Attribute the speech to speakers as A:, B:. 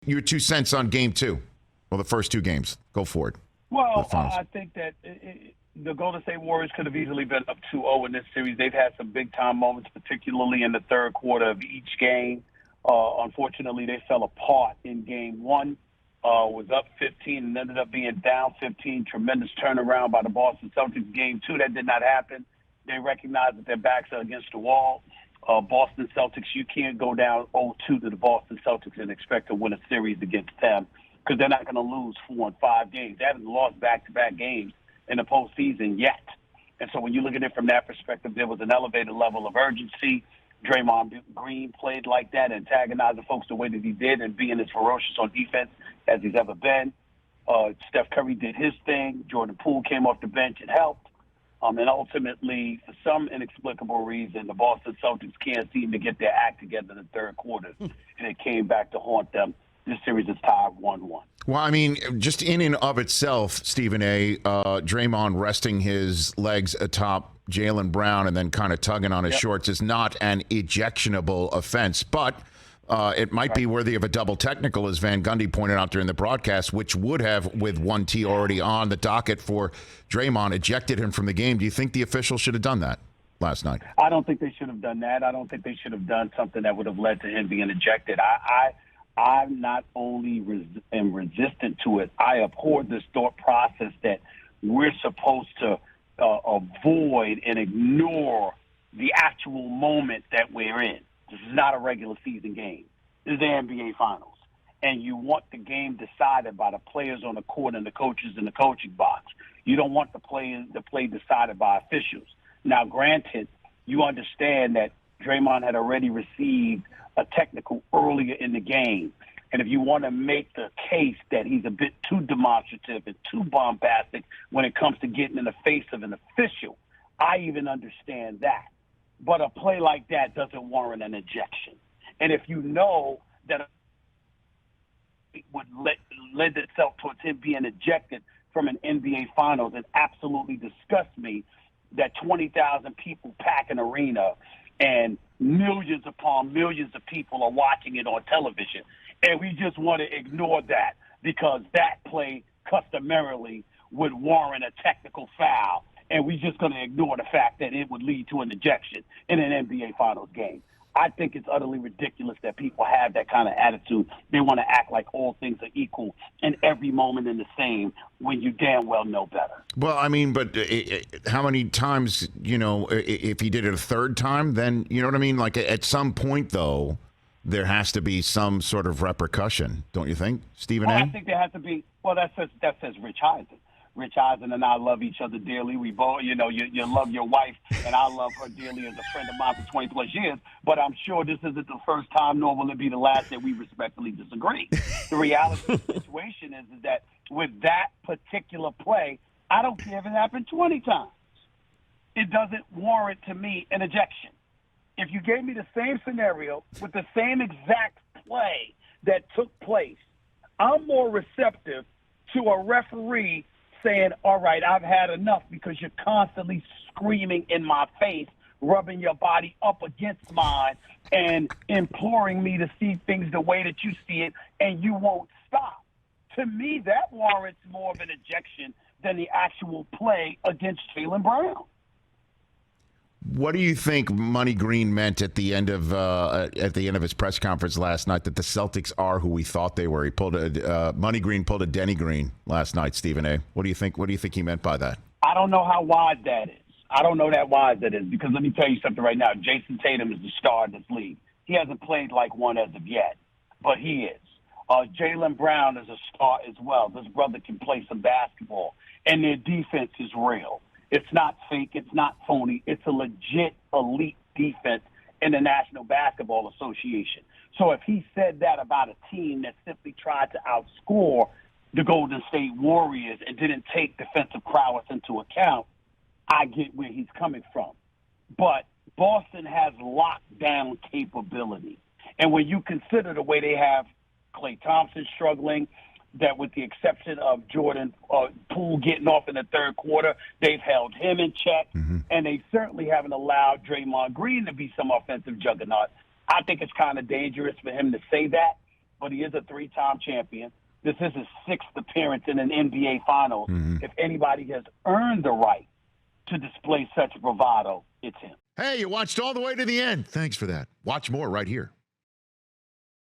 A: your 2 cents on game 2? Well, the first 2 games. Go for it.
B: Well, I think that the Golden State Warriors could have easily been up 2-0 in this series. They've had some big-time moments, particularly in the third quarter of each game. Unfortunately, they fell apart in game 1. Was up 15 and ended up being down 15. Tremendous turnaround by the Boston Celtics. Game 2, that did not happen. They recognized that their backs are against the wall. Boston Celtics, you can't go down 0-2 to the Boston Celtics and expect to win a series against them because they're not going to lose 4 and 5 games. They haven't lost back-to-back games in the postseason yet. And so when you look at it from that perspective, there was an elevated level of urgency. Draymond Green played like that, antagonizing folks the way that he did and being as ferocious on defense as he's ever been. Steph Curry did his thing. Jordan Poole came off the bench and helped. And ultimately, for some inexplicable reason, the Boston Celtics can't seem to get their act together in the third quarter, and it came back to haunt them. This series is tied 1-1.
A: Well, I mean, just in and of itself, Stephen A., Draymond resting his legs atop Jaylen Brown and then kind of tugging on his shorts is not an ejectionable offense, but it might be worthy of a double technical, as Van Gundy pointed out during the broadcast, which would have, with 1T already on the docket for Draymond, ejected him from the game. Do you think the officials should have done that last night?
B: I don't think they should have done that. I don't think they should have done something that would have led to him being ejected. I'm not only am resistant to it, I abhor this thought process that we're supposed to avoid and ignore the actual moment that we're in. This is not a regular season game. This is the NBA Finals. And you want the game decided by the players on the court and the coaches in the coaching box. You don't want the play decided by officials. Now, granted, you understand that Draymond had already received a technical earlier in the game. And if you want to make the case that he's a bit too demonstrative and too bombastic when it comes to getting in the face of an official, I even understand that. But a play like that doesn't warrant an ejection. And if you know that it would lend itself towards him being ejected from an NBA Finals, it absolutely disgusts me that 20,000 people pack an arena and millions upon millions of people are watching it on television. And we just want to ignore that because that play customarily would warrant a technical foul. And we're just going to ignore the fact that it would lead to an ejection in an NBA Finals game. I think it's utterly ridiculous that people have that kind of attitude. They want to act like all things are equal and every moment in the same when you damn well know better.
A: Well, I mean, but how many times, if he did it a third time, then, you know what I mean? Like at some point, though, there has to be some sort of repercussion, don't you think, Stephen A.?
B: I think there has to be. Well, that says Rich Eisen. Rich Eisen and I love each other dearly. We both, you love your wife, and I love her dearly as a friend of mine for 20-plus years. But I'm sure this isn't the first time, nor will it be the last, that we respectfully disagree. The reality of the situation is that with that particular play, I don't care if it happened 20 times. It doesn't warrant, to me, an ejection. If you gave me the same scenario with the same exact play that took place, I'm more receptive to a referee saying, all right, I've had enough because you're constantly screaming in my face, rubbing your body up against mine, and imploring me to see things the way that you see it, and you won't stop. To me, that warrants more of an ejection than the actual play against Jaylen Brown.
A: What do you think Money Green meant at the end of his press conference last night, that the Celtics are who we thought they were? He pulled Money Green pulled a Denny Green last night, Stephen A. What do you think? What do you think he meant by that?
B: I don't know how wide that is. I don't know that wide that is, because let me tell you something right now. Jason Tatum is the star of this league. He hasn't played like one as of yet, but he is. Jaylen Brown is a star as well. This brother can play some basketball, and their defense is real. It's not fake. It's not phony. It's a legit elite defense in the National Basketball Association. So if he said that about a team that simply tried to outscore the Golden State Warriors and didn't take defensive prowess into account, I get where he's coming from. But Boston has lockdown capability. And when you consider the way they have Klay Thompson struggling, that with the exception of Jordan Poole getting off in the third quarter, they've held him in check, and they certainly haven't allowed Draymond Green to be some offensive juggernaut. I think it's kind of dangerous for him to say that, but he is a three-time champion. This is his sixth appearance in an NBA Finals. If anybody has earned the right to display such bravado, it's him.
A: Hey, you watched all the way to the end. Thanks for that. Watch more right here.